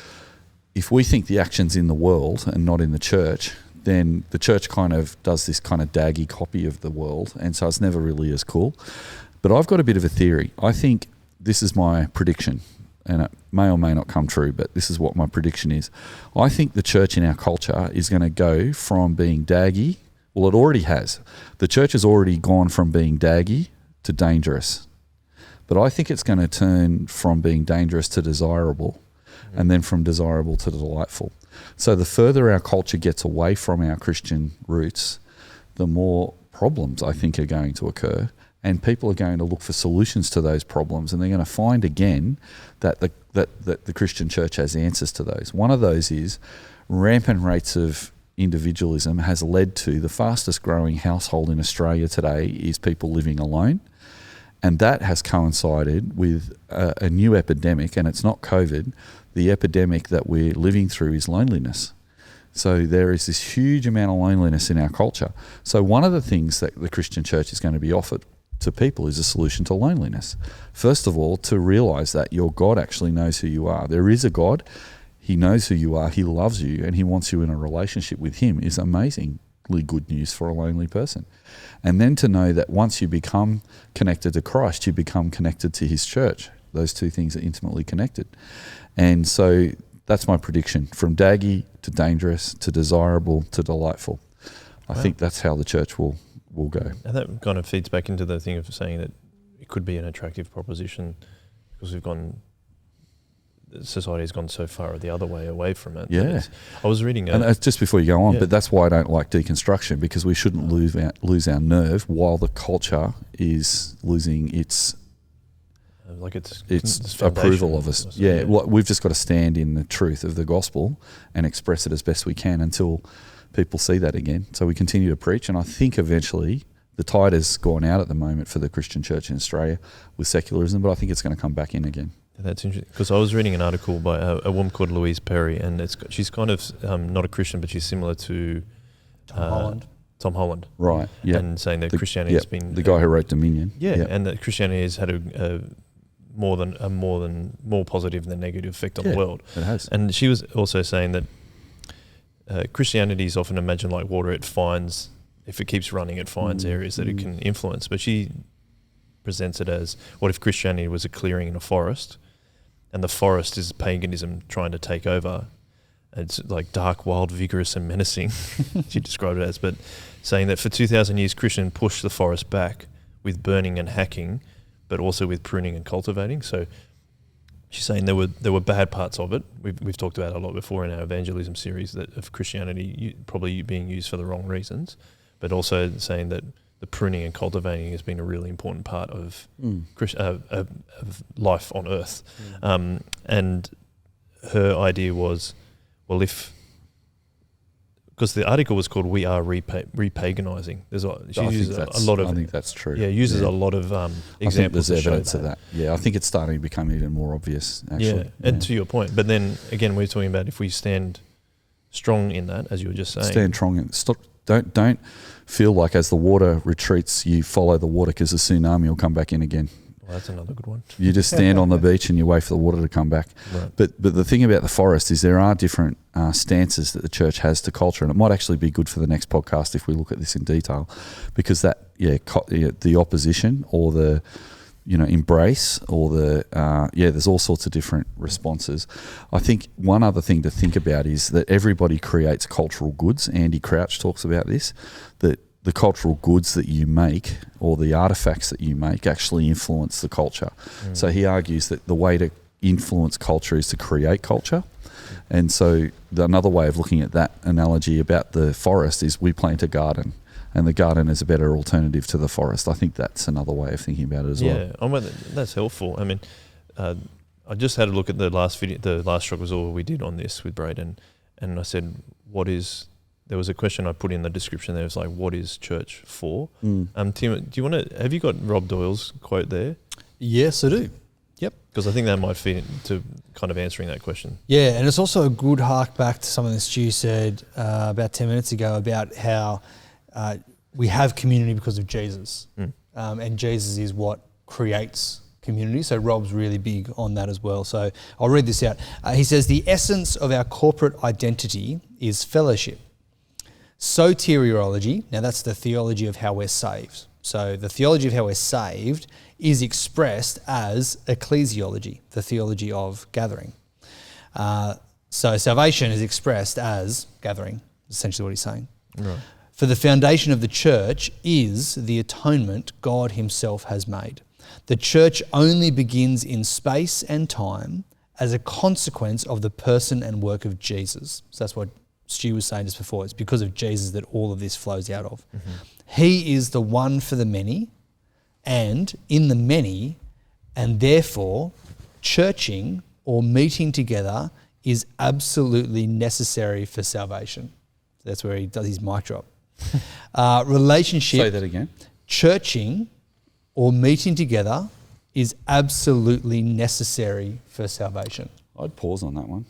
we think the action's in the world and not in the church, then the church kind of does this kind of DAGGY copy of the world, and so it's never really as cool. But I've got a bit of a theory. I think this is my prediction, and it may or may not come true, but this is what my prediction is. I think the church in our culture is going to go from being DAGGY, well, it already has. The church has already gone from being DAGGY to dangerous. But I think it's going to turn from being dangerous to desirable, and then from desirable to delightful. So the further our culture gets away from our Christian roots, the more problems I think are going to occur, and people are going to look for solutions to those problems, and they're going to find again that the Christian church has answers to those. One of those is rampant rates of individualism has led to the fastest growing household in Australia today is people living alone. And that has coincided with a new epidemic, and it's not COVID. The epidemic that we're living through is loneliness. So there is this huge amount of loneliness in our culture. So one of the things that the Christian church is going to be offered to people is a solution to loneliness. First of all, to realise that your God actually knows who you are. There is a God. He knows who you are. He loves you, and he wants you in a relationship with him is amazingly good news for a lonely person. And then to know that once you become connected to Christ, you become connected to his church. Those two things are intimately connected. And so that's my prediction. From DAGGY to dangerous to desirable to delightful. I think that's how the church will go. And that kind of feeds back into the thing of saying that it could be an attractive proposition because society has gone so far the other way away from it. Yeah. I was reading and just before you go on, but that's why I don't like deconstruction, because we shouldn't lose our nerve while the culture is losing its approval of us. Yeah, well, we've just got to stand in the truth of the gospel and express it as best we can until people see that again. So we continue to preach, and I think eventually the tide has gone out at the moment for the Christian church in Australia with secularism, but I think it's going to come back in again. That's interesting, because I was reading an article by a woman called Louise Perry, and she's kind of not a Christian, but she's similar to Tom Holland. Right, yeah. And saying that Christianity has been... The guy who wrote Dominion. Yeah, and that Christianity has had a more positive than negative effect on the world. It has. And she was also saying that Christianity is often imagined like water. It finds, if it keeps running, it finds areas that it can influence. But she presents it as, what if Christianity was a clearing in a forest, and the forest is paganism trying to take over? It's like dark, wild, vigorous and menacing, she described it as, but saying that for 2,000 years Christian pushed the forest back with burning and hacking, but also with pruning and cultivating. So she's saying there were bad parts of it. We've talked about it a lot before in our evangelism series, that of Christianity probably being used for the wrong reasons, but also saying that the pruning and cultivating has been a really important part of of life on earth. And her idea was, well, because the article was called "We Are Repaganizing." She uses a lot of. I think that's true. Yeah, uses a lot of examples. I think there's evidence of that. Yeah, I think it's starting to become even more obvious. Actually, and to your point, but then again, we're talking about if we stand strong in that, as you were just saying. Stand strong and stop. Don't feel like as the water retreats, you follow the water, because the tsunami will come back in again. that's another good one. You just stand on the beach and you wait for the water to come back. Right. But the thing about the forest is there are different stances that the church has to culture, and it might actually be good for the next podcast if we look at this in detail, because the opposition or the embrace or there's all sorts of different responses. I think one other thing to think about is that everybody creates cultural goods. Andy Crouch talks about this, that the cultural goods that you make or the artifacts that you make actually influence the culture. So he argues that the way to influence culture is to create culture. And so another way of looking at that analogy about the forest is we plant a garden, and the garden is a better alternative to the forest. I think that's another way of thinking about it as well. Yeah, that's helpful. I mean, I just had a look at the last video, the last Struggles All we did on this with Braden, and I said, there was a question I put in the description there. It was like, what is church for? Tim, have you got Rob Doyle's quote there? Yes, I do. Yep. Because I think that might fit into kind of answering that question. Yeah, and it's also a good hark back to something that Stu said about 10 minutes ago about how we have community because of Jesus. And Jesus is what creates community. So Rob's really big on that as well. So I'll read this out. He says, the essence of our corporate identity is fellowship. Soteriology, now that's the theology of how we're saved. So the theology of how we're saved is expressed as ecclesiology, the theology of gathering. So salvation is expressed as gathering, essentially what he's saying. Right. For the foundation of the church is the atonement God himself has made. The church only begins in space and time as a consequence of the person and work of Jesus. So that's what Stu was saying just before. It's because of Jesus that all of this flows out of. He is the one for the many and in the many, and therefore churching or meeting together is absolutely necessary for salvation. That's where he does his mic drop. Relationship. Say that again. Churching or meeting together is absolutely necessary for salvation. I'd pause on that one.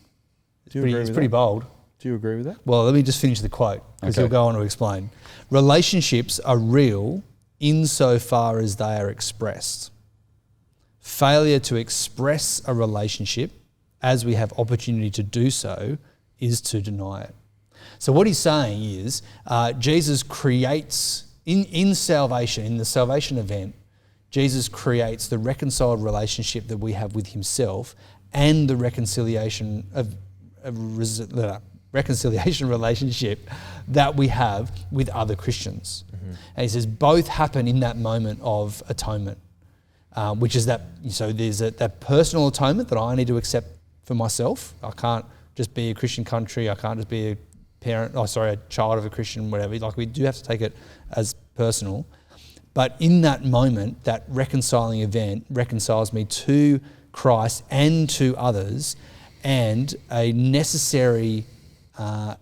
It's pretty bold. Do you agree with that? Well, let me just finish the quote because he'll go on to explain. Relationships are real insofar as they are expressed. Failure to express a relationship as we have opportunity to do so is to deny it. So what he's saying is Jesus creates, in salvation, in the salvation event, Jesus creates the reconciled relationship that we have with himself and the reconciliation relationship that we have with other Christians. And he says both happen in that moment of atonement, which is that, so there's that personal atonement that I need to accept for myself. I can't just be a Christian country. I can't just be a child of a Christian, whatever. Like, we do have to take it as personal. But in that moment, that reconciling event reconciles me to Christ and to others, and a necessary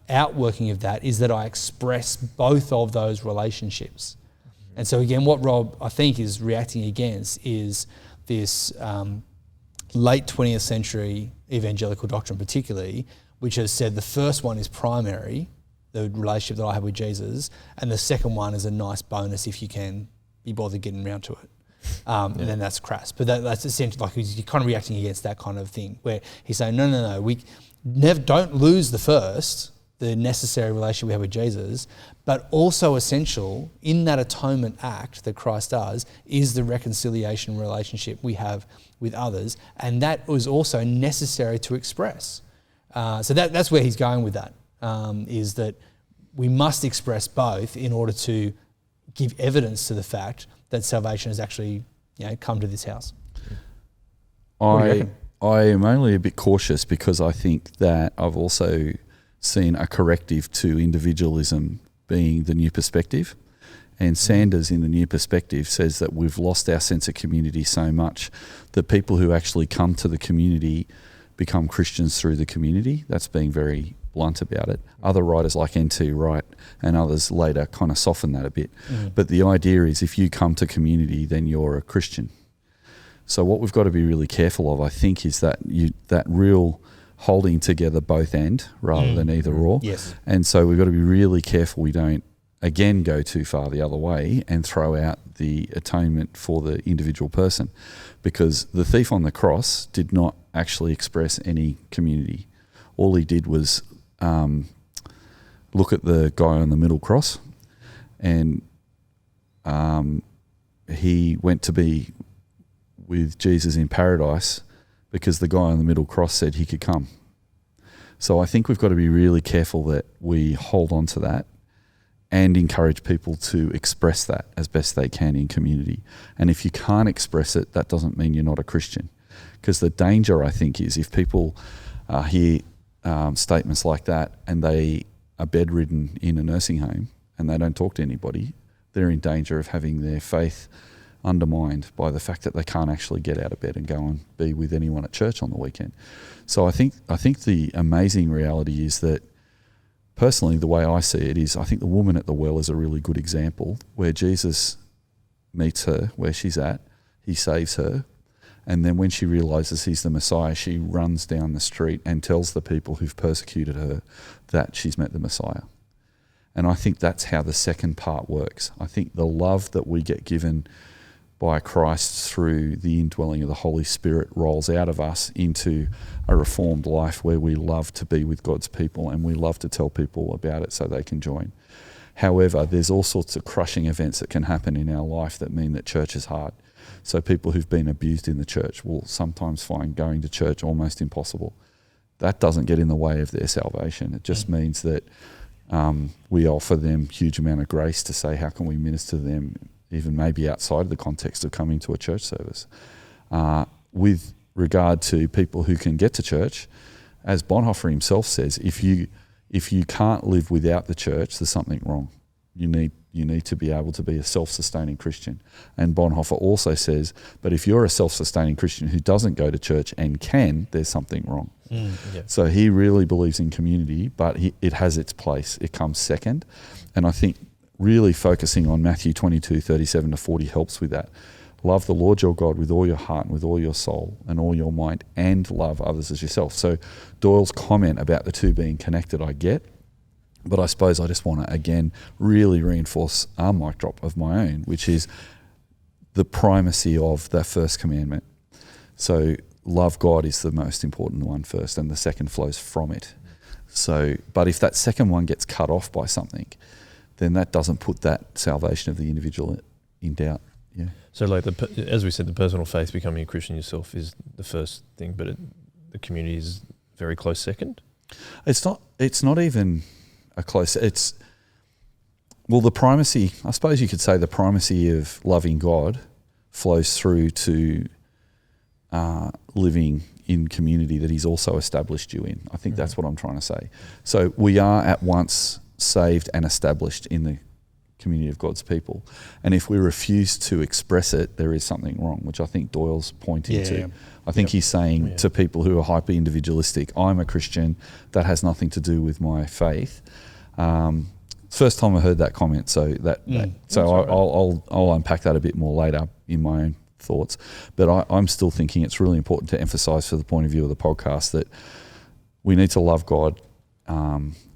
outworking of that is that I express both of those relationships. And so again, what Rob, I think, is reacting against is this late 20th century evangelical doctrine particularly, which has said the first one is primary, the relationship that I have with Jesus, and the second one is a nice bonus if you can be bothered getting around to it. And then that's crass. But that's essentially, like, he's kind of reacting against that kind of thing, where he's saying, no, we don't lose the necessary relationship we have with Jesus, but also essential in that atonement act that Christ does is the reconciliation relationship we have with others, and that was also necessary to express. So that's where he's going with that, is that we must express both in order to give evidence to the fact that salvation has actually, come to this house. I am only a bit cautious because I think that I've also seen a corrective to individualism being the new perspective. And Sanders in the new perspective says that we've lost our sense of community so much that people who actually come to the community become Christians through the community. That's being very blunt about it. Other writers like N.T. Wright and others later kind of soften that a bit. But the idea is if you come to community, then you're a Christian. So what we've got to be really careful of, I think, is that real holding together both end rather than either or. Yes. And so we've got to be really careful we don't, again, go too far the other way and throw out the atonement for the individual person, because the thief on the cross did not actually express any community. All he did was look at the guy on the middle cross, and he went to be with Jesus in paradise because the guy on the middle cross said he could come. So I think we've got to be really careful that we hold on to that and encourage people to express that as best they can in community. And if you can't express it, that doesn't mean you're not a Christian. Because the danger, I think, is if people hear statements like that and they are bedridden in a nursing home and they don't talk to anybody, they're in danger of having their faith undermined by the fact that they can't actually get out of bed and go and be with anyone at church on the weekend. So I think the amazing reality is that, personally, the way I see it is, I think the woman at the well is a really good example where Jesus meets her where she's at, he saves her, and then when she realises he's the Messiah, she runs down the street and tells the people who've persecuted her that she's met the Messiah. And I think that's how the second part works. I think the love that we get given by Christ through the indwelling of the Holy Spirit rolls out of us into a reformed life where we love to be with God's people and we love to tell people about it so they can join. However, there's all sorts of crushing events that can happen in our life that mean that church is hard. So people who've been abused in the church will sometimes find going to church almost impossible. That doesn't get in the way of their salvation. It just means that we offer them huge amount of grace to say, how can we minister to them, even maybe outside of the context of coming to a church service. With regard to people who can get to church, as Bonhoeffer himself says, if you can't live without the church, there's something wrong. You need to be able to be a self-sustaining Christian. And Bonhoeffer also says, but if you're a self-sustaining Christian who doesn't go to church and can, there's something wrong. Yeah. So he really believes in community, but it has its place. It comes second. And I think really focusing on Matthew 22:37-40 helps with that. Love the Lord your God with all your heart and with all your soul and all your mind, and love others as yourself. So Doyle's comment about the two being connected, I get, but I suppose I just want to, again, really reinforce a mic drop of my own, which is the primacy of the first commandment. So love God is the most important one first, and the second flows from it. So, but if that second one gets cut off by something, then that doesn't put that salvation of the individual in doubt. Yeah. So, like as we said, the personal faith, becoming a Christian yourself, is the first thing, but the community is very close second. It's not even a close. The primacy. I suppose you could say the primacy of loving God flows through to living in community that He's also established you in. I think that's what I'm trying to say. So we are at once saved and established in the community of God's people. And if we refuse to express it, there is something wrong, which I think Doyle's pointing to. Yeah. I think he's saying to people who are hyper-individualistic, I'm a Christian, that has nothing to do with my faith. First time I heard that comment, so I'll unpack that a bit more later in my own thoughts. But I'm still thinking it's really important to emphasise, for the point of view of the podcast, that we need to love God.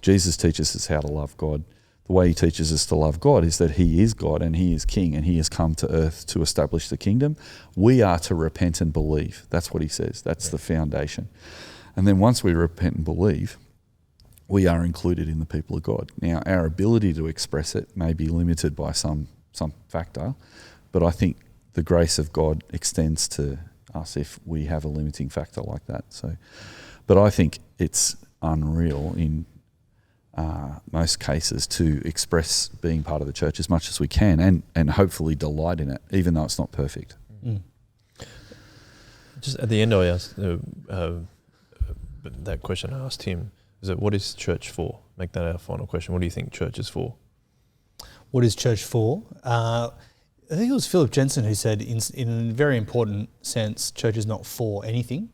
Jesus teaches us how to love God. The way He teaches us to love God is that He is God and He is King and He has come to earth to establish the kingdom. We are to repent and believe. That's what He says. That's the foundation. And then once we repent and believe, we are included in the people of God. Now, our ability to express it may be limited by some factor, but I think the grace of God extends to us if we have a limiting factor like that. So, but I think it's unreal in most cases to express being part of the church as much as we can and hopefully delight in it, even though it's not perfect. Just at the end, I asked that question I asked him, is that what is church for? Make that our final question. What do you think church is for? What is church for? I think it was Philip Jensen who said, in a very important sense, church is not for anything.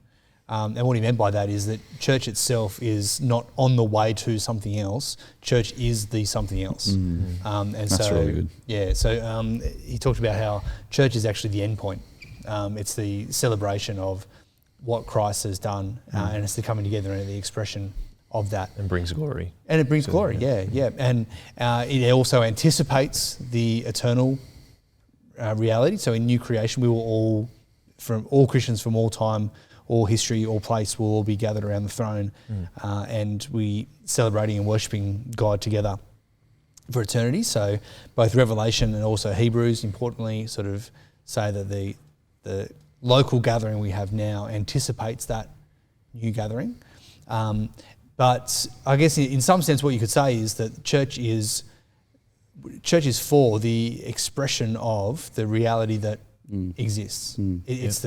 And what he meant by that is that church itself is not on the way to something else. Church is the something else. And That's really good. Yeah, so he talked about how church is actually the end point. It's the celebration of what Christ has done, and it's the coming together and the expression of that. And brings glory. And it brings glory, yeah. And it also anticipates the eternal reality. So in new creation, we will all Christians from all time, all history, all place will all be gathered around the throne, and we celebrating and worshipping God together for eternity. So both Revelation and also Hebrews, importantly, sort of say that the local gathering we have now anticipates that new gathering. But I guess in some sense what you could say is that church is for the expression of the reality that exists. It's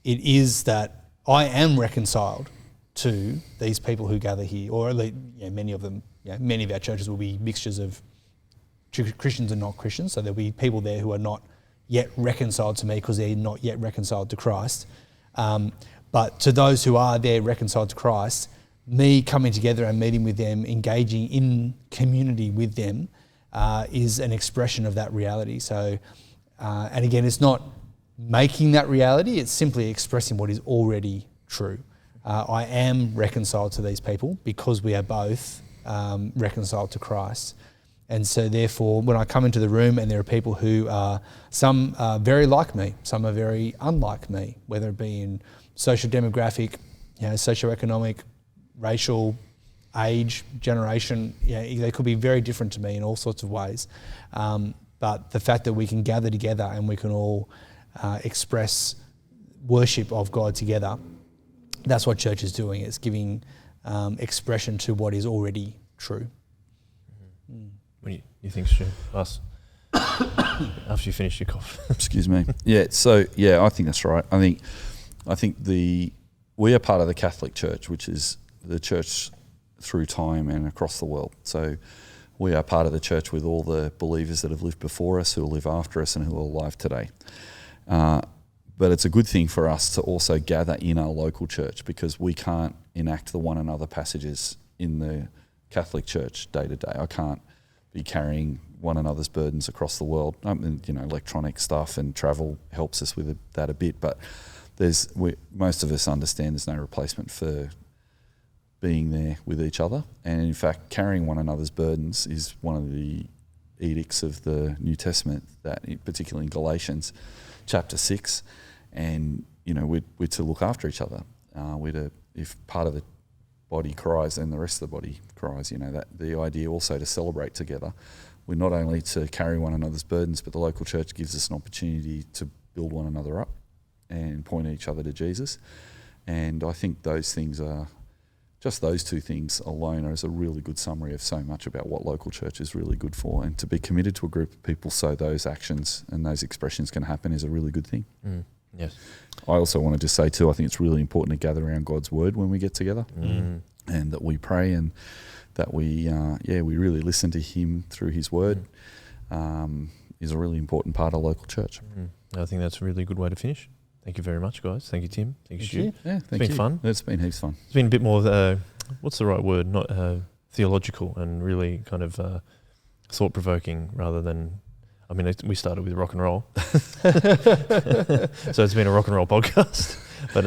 it is that I am reconciled to these people who gather here, or at least many of them. Many of our churches will be mixtures of Christians and not Christians, so there'll be people there who are not yet reconciled to me because they're not yet reconciled to Christ. But to those who are there reconciled to Christ, me coming together and meeting with them, engaging in community with them, is an expression of that reality. So, and again, it's not making that reality, it's simply expressing what is already true. I am reconciled to these people because we are both reconciled to Christ. And so therefore, when I come into the room and there are people who are, some are very like me, some are very unlike me, whether it be in social demographic, socioeconomic, racial, age, generation, they could be very different to me in all sorts of ways. But the fact that we can gather together and we can all express worship of God together, that's what church is doing. It's giving expression to what is already true. What do you think, Stu? Us? After you finish your cough. Excuse me. I think that's right. I think we are part of the Catholic Church, which is the church through time and across the world. So we are part of the church with all the believers that have lived before us, who will live after us, and who are alive today. But it's a good thing for us to also gather in our local church, because we can't enact the one another passages in the Catholic Church day to day. I can't be carrying one another's burdens across the world. Electronic stuff and travel helps us with that a bit, but most of us understand there's no replacement for being there with each other. And in fact, carrying one another's burdens is one of the edicts of the New Testament, that particularly in Galatians chapter 6, and we're to look after each other. If part of the body cries, then the rest of the body cries. That the idea also to celebrate together. We're not only to carry one another's burdens, but the local church gives us an opportunity to build one another up and point each other to Jesus. And I think those things are, just those two things alone is a really good summary of so much about what local church is really good for. And to be committed to a group of people so those actions and those expressions can happen is a really good thing. Yes. I also want to just say too, I think it's really important to gather around God's word when we get together, and that we pray, and that we really listen to him through his word, is a really important part of local church. I think that's a really good way to finish. Thank you very much, guys. Thank you, Tim. Thank you, Stu. Yeah, it's been fun. It's been heaps fun. It's been a bit more, what's the right word? Not theological, and really kind of thought-provoking, rather than, we started with rock and roll. So it's been a rock and roll podcast. But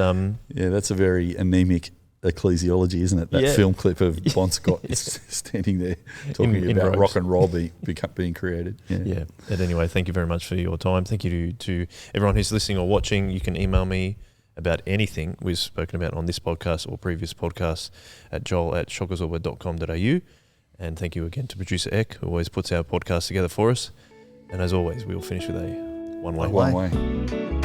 that's a very anemic ecclesiology, isn't it? That film clip of Bon Scott standing there talking about rock and roll being created. Yeah. But anyway, thank you very much for your time. Thank you to everyone who's listening or watching. You can email me about anything we've spoken about on this podcast or previous podcasts at joel@shockersorber.com.au. And thank you again to producer Eck, who always puts our podcast together for us. And as always, we will finish with a one way. One way.